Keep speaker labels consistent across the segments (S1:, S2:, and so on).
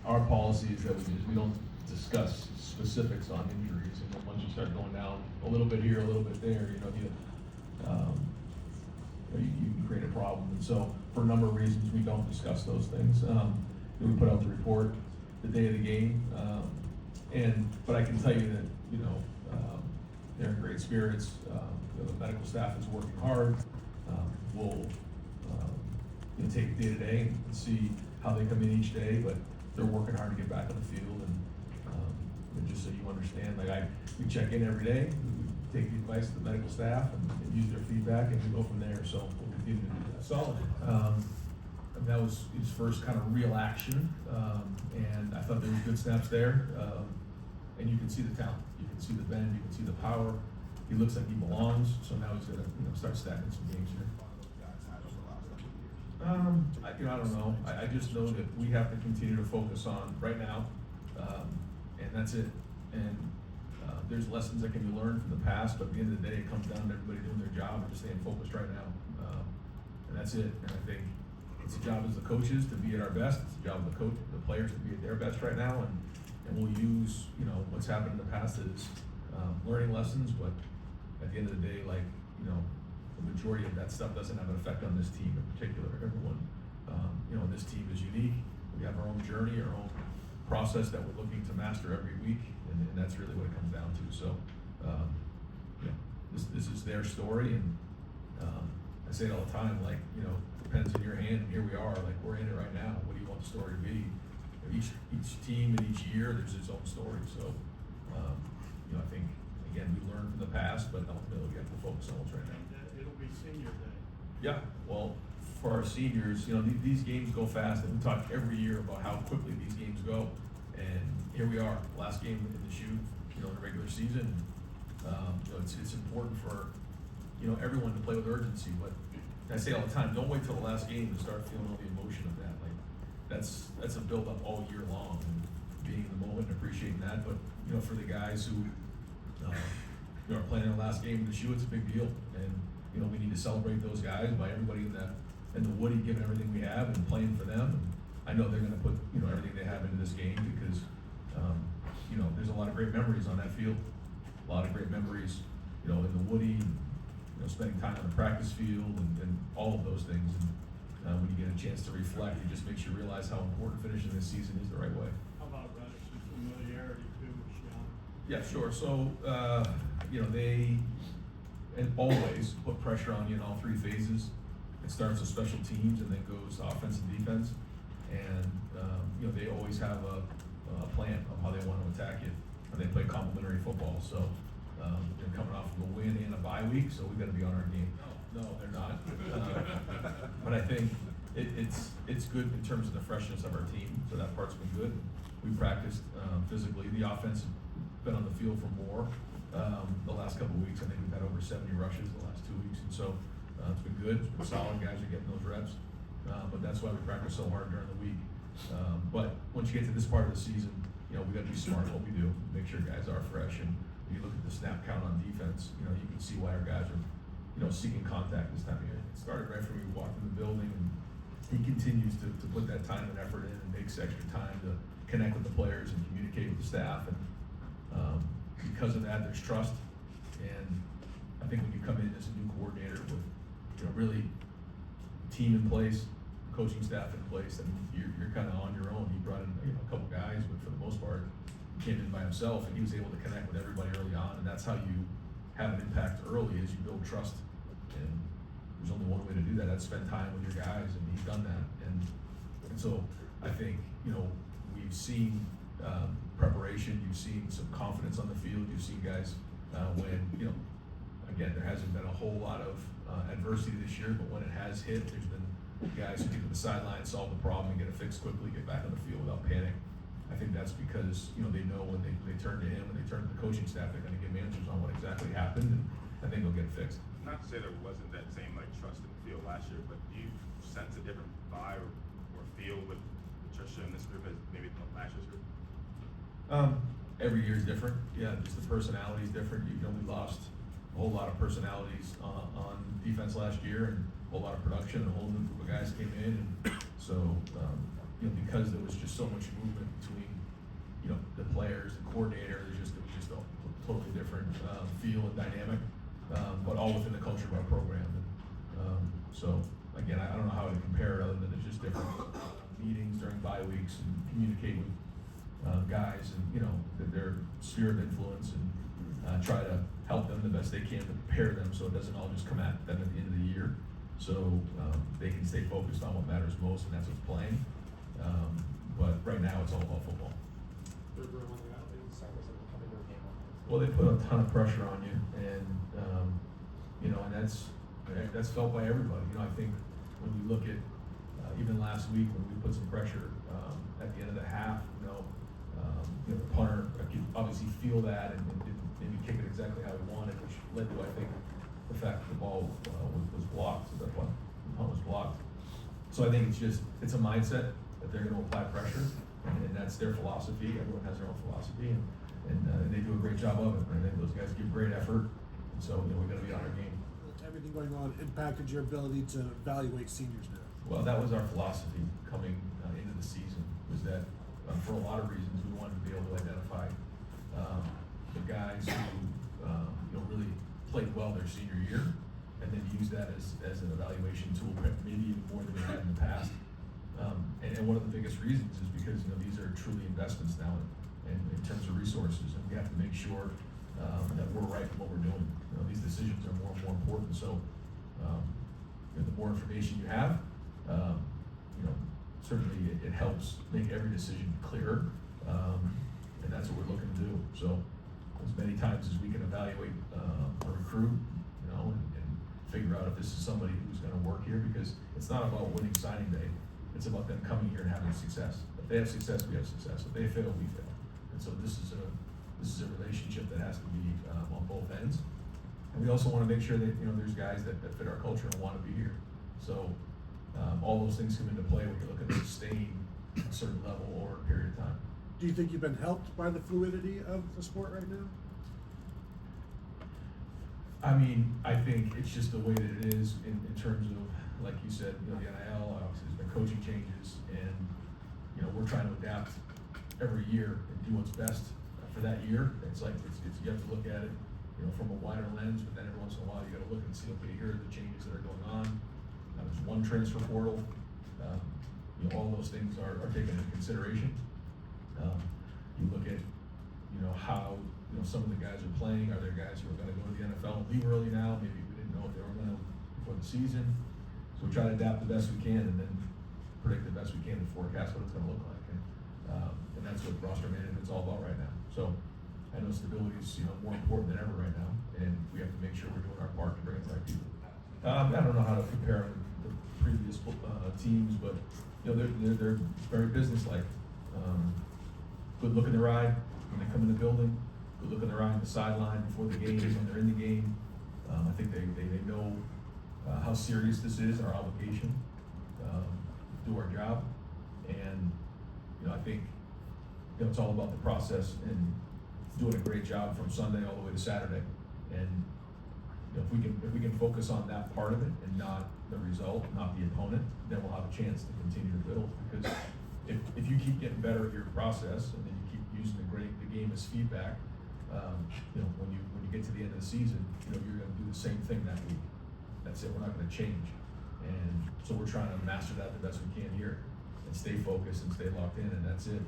S1: our policy is that we don't discuss specifics on injuries, and then once you start going down a little bit here, a little bit there, you can create a problem. And so for a number of reasons, we don't discuss those things. We put out the report the day of the game, but I can tell you that, they're in great spirits. The medical staff is working hard. We'll take it day to day and see how they come in each day, but they're working hard to get back on the field. And just so you understand, we check in every day, we take the advice of the medical staff and use their feedback, and we go from there. So we'll continue to do that. Solid. And that was his first kind of real action, and I thought there was good snaps there. And you can see the talent, you can see the bend, you can see the power. He looks like he belongs. So now he's gonna start stacking some games here. I don't know. I just know that we have to continue to focus on right now, and that's it. And there's lessons that can be learned from the past, but at the end of the day, it comes down to everybody doing their job and just staying focused right now. And that's it. And I think it's a job as the coaches to be at our best. It's a job of the players to be at their best right now. And we'll use what's happened in the past as learning lessons, but at the end of the day, the majority of that stuff doesn't have an effect on this team in particular. Everyone, this team is unique. We have our own journey, our own process that we're looking to master every week, and that's really what it comes down to. So, this is their story, and I say it all the time, depends in your hand, and here we are, we're in it right now. What do you want the story to be? Each team and each year, there's its own story. So, I think, again, we learn from the past, but ultimately we have to focus on what's right now.
S2: It'll be senior day.
S1: Yeah, well, for our seniors, these games go fast, and we talk every year about how quickly these games go. And here we are, last game in the shoot, in the regular season. It's important for, everyone to play with urgency. But I say all the time, don't wait till the last game to start feeling all the emotion of that. That's a build up all year long, and being in the moment and appreciating that. But, for the guys who, are playing their last game in the shoe, it's a big deal. And, we need to celebrate those guys by everybody in the Woody giving everything we have and playing for them. And I know they're gonna put, everything they have into this game because, there's a lot of great memories on that field. A lot of great memories, in the Woody, spending time on the practice field and all of those things. And when you get a chance to reflect, it just makes you realize how important finishing this season is the right way.
S2: How about Ruddish's familiarity too, Sean?
S1: Yeah, sure. So, they and always put pressure on you in all three phases. It starts with special teams and then goes to offense and defense. And, they always have a plan of how they want to attack you. And they play complementary football. So, they're coming off of a win and a bye week, so we've got to be on our game. No, they're not. But I think it's good in terms of the freshness of our team, so that part's been good. We practiced physically. The offense has been on the field for more the last couple of weeks. I think we've had over 70 rushes the last 2 weeks, and so it's been good. It's been solid. Guys are getting those reps, but that's why we practice so hard during the week. But once you get to this part of the season, we got to be smart what we do, make sure guys are fresh. And when you look at the snap count on defense, you can see why our guys are seeking contact this time of year. It started right from we walked in the building, and he continues to put that time and effort in and makes extra time to connect with the players and communicate with the staff. And because of that, there's trust. And I think when you come in as a new coordinator with really team in place, coaching staff in place, and you're kind of on your own. He brought in a couple guys, but for the most part, he came in by himself, and he was able to connect with everybody early on. And that's how you have an impact early, is you build trust. And there's only one way to do that. That's spend time with your guys, and he's done that. And so I think we've seen preparation. You've seen some confidence on the field. You've seen guys when again, there hasn't been a whole lot of adversity this year, but when it has hit, there's been guys who get to the sideline, solve the problem, and get it fixed quickly, get back on the field without panic. I think that's because they know when they turn to him and they turn to the coaching staff, they're going to give him answers on what exactly happened, and I think they'll get it fixed.
S3: Not to say there wasn't that same trust in the field last year, but do you sense a different vibe or feel with Patricia in this group as maybe last year's group?
S1: Every year is different. Yeah, just the personality is different. We lost a whole lot of personalities on defense last year, and a whole lot of production, and a whole new group of guys came in, and so because there was just so much movement between, the players, the coordinator, it was just a totally different, feel and dynamic, but all within the culture of our program. So again, I don't know how to compare it other than it's just different meetings during bye weeks and communicate with, guys and, their sphere of influence and, try to help them the best they can to prepare them so it doesn't all just come at them at the end of the year. So, they can stay focused on what matters most, and that's what's playing. But right now, it's all about football. Well, they put a ton of pressure on you, and and that's felt by everybody. I think when you look at even last week when we put some pressure at the end of the half, the punter could obviously feel that and didn't maybe kick it exactly how he wanted, which led to, I think, the fact that the ball was blocked. So that's why the punt was blocked. So I think it's a mindset that they're going to apply pressure, and that's their philosophy. Everyone has their own philosophy, and they do a great job of it. I think those guys give great effort, and so we're going to be on our game.
S4: Everything going on impacted your ability to evaluate seniors now?
S1: Well, that was our philosophy coming into the season, was that for a lot of reasons we wanted to be able to identify the guys who really played well their senior year, and then use that as an evaluation tool, maybe even more than we had in the past. And one of the biggest reasons is because these are truly investments now in terms of resources, and we have to make sure that we're right in what we're doing. These decisions are more and more important. So the more information you have, certainly it helps make every decision clearer, and that's what we're looking to do. So as many times as we can evaluate a recruit, and figure out if this is somebody who's going to work here, because it's not about winning signing day. It's about them coming here and having success. If they have success, we have success. If they fail, we fail. And so this is a relationship that has to be on both ends. And we also want to make sure that there's guys that fit our culture and want to be here. So all those things come into play when you're looking to sustain a certain level over a period of time.
S4: Do you think you've been helped by the fluidity of the sport right now?
S1: I think it's just the way that it is in terms of, like you said, the NIL, obviously there's been coaching changes, and we're trying to adapt every year and do what's best for that year. It's you have to look at it, from a wider lens, but then every once in a while you got to look and see, okay, here are the changes that are going on. There's one transfer portal. All those things are taken into consideration. You look at, how some of the guys are playing. Are there guys who are going to go to the NFL and leave early now? Maybe we didn't know if they were going to before the season. So we try to adapt the best we can, and then predict the best we can to forecast what it's going to look like. And that's what roster management's all about right now. So I know stability is more important than ever right now, and we have to make sure we're doing our part to bring in the right people. I don't know how to compare the previous teams, but they're very businesslike. Good look in their eye when they come in the building. Good look in their eye on the sideline before the game, when they're in the game. I think they know how serious this is, our obligation to do our job, and I think it's all about the process and doing a great job from Sunday all the way to Saturday. And if we can focus on that part of it and not the result, not the opponent, then we'll have a chance to continue to build. Because if you keep getting better at your process and then you keep using the game as feedback, when you get to the end of the season, you're going to do the same thing that week. That's it. We're not going to change. And so we're trying to master that the best we can here and stay focused and stay locked in. And that's it.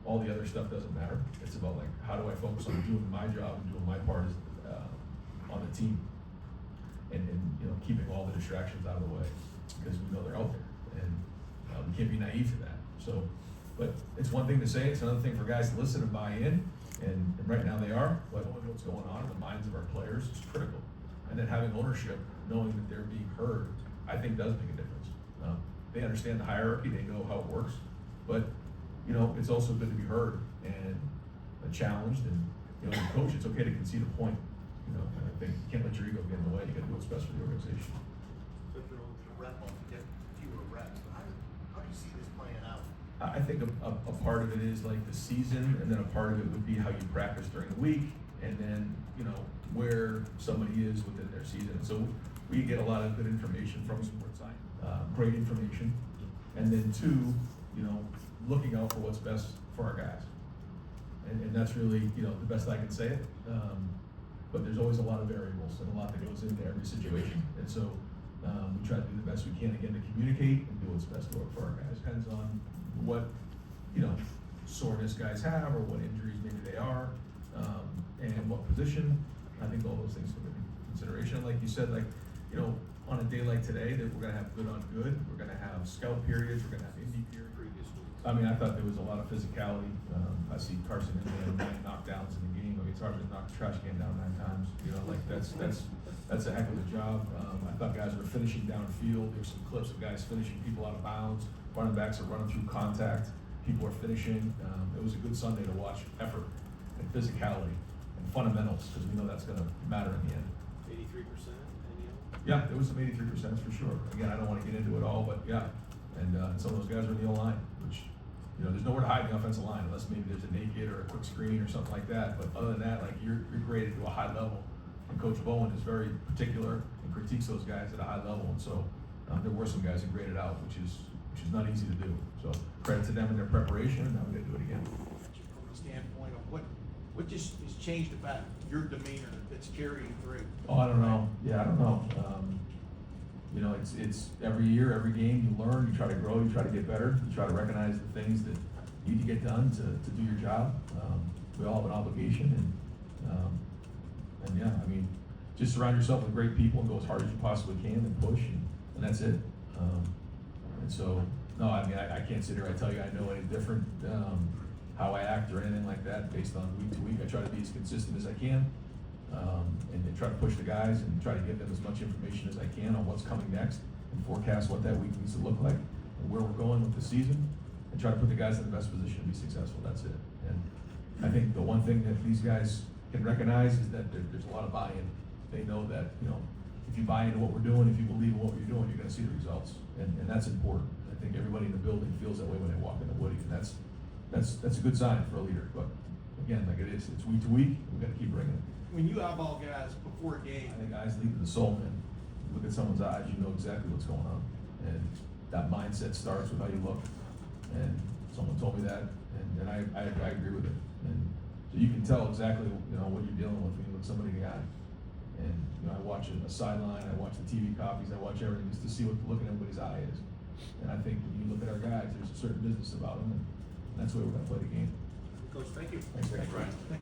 S1: All the other stuff doesn't matter. It's about how do I focus on doing my job and doing my part on the team, and keeping all the distractions out of the way, because we know they're out there, and we can't be naive to that. So, but it's one thing to say, it's another thing for guys to listen and buy in, and right now they are. But knowing what's going on in the minds of our players is critical, and then having ownership, knowing that they're being heard, I think does make a difference. They understand the hierarchy, they know how it works, but it's also good to be heard and challenged, and as a coach, it's okay to concede a point. I think you can't let your ego get in the way. You got to do what's best for the organization.
S5: So if you're a rep on get fewer reps, how do you see this playing out?
S1: I think a part of it is like the season, and then a part of it would be how you practice during the week, and then where somebody is within their season. So we get a lot of good information from sports science, great information, And then two, you know, looking out for what's best for our guys. And that's really, you know, the best I can say it. But there's always a lot of variables and a lot that goes into every situation. And so we try to do the best we can, again, to communicate and do what's best for our guys. Depends on what, you know, soreness guys have or what injuries maybe they are, and what position. I think all those things come into consideration. Like you said, like, you know, on a day like today, that we're gonna have good on good. We're gonna have scout periods. We're gonna have indie periods. I mean, I thought there was a lot of physicality. I see Carson in there, 9 knockdowns in the game. I mean, it's hard to knock the trash can down 9 times. You know, like that's a heck of a job. I thought guys were finishing downfield. There's some clips of guys finishing people out of bounds. Running backs are running through contact. People are finishing. It was a good Sunday to watch effort and physicality and fundamentals, because we know that's going to matter in the end.
S6: 83%,
S1: Yeah, there was some 83% for sure. Again, I don't want to get into it all, but yeah. And some of those guys are in the O-line, which, you know, there's nowhere to hide in the offensive line unless maybe there's a naked or a quick screen or something like that. But other than that, like, you're graded to a high level. And Coach Bowen is very particular and critiques those guys at a high level. And so there were some guys that graded out, which is not easy to do. So credit to them in their preparation, and now we got to do it again.
S6: from the standpoint of what just has changed about your demeanor that's carrying through?
S1: Oh, I don't know. Yeah, I don't know. You know, it's every year, every game, you learn, you try to grow, you try to get better, you try to recognize the things that need to get done to do your job. We all have an obligation, and yeah, I mean, just surround yourself with great people and go as hard as you possibly can and push, and that's it. And so, no, I mean, I can't sit here and tell you I know any different, how I act or anything like that based on week to week. I try to be as consistent as I can, and try to push the guys and try to give them as much information as I can on what's coming next and forecast what that week needs to look like and where we're going with the season, and try to put the guys in the best position to be successful. That's it. And I think the one thing that these guys can recognize is that there's a lot of buy-in. They know that, you know, if you buy into what we're doing, if you believe in what we're doing, you're gonna see the results. And that's important. I think everybody in the building feels that way when they walk in the Woody, and that's a good sign for a leader. But again, like it's week to week, we gotta keep bringing it.
S6: When you eyeball guys before a game,
S1: I think eyes lead to the soul, man. Look at someone's eyes, you know exactly what's going on. And that mindset starts with how you look. And someone told me that, and I agree with it. And so you can tell exactly, you know, what you're dealing with when you look somebody in the eye. And, you know, I watch a sideline, I watch the TV copies, I watch everything just to see what the look in everybody's eye is. And I think when you look at our guys, there's a certain business about them, and that's the way we're gonna play the game.
S6: Coach, thank you.
S1: Thanks, Brian.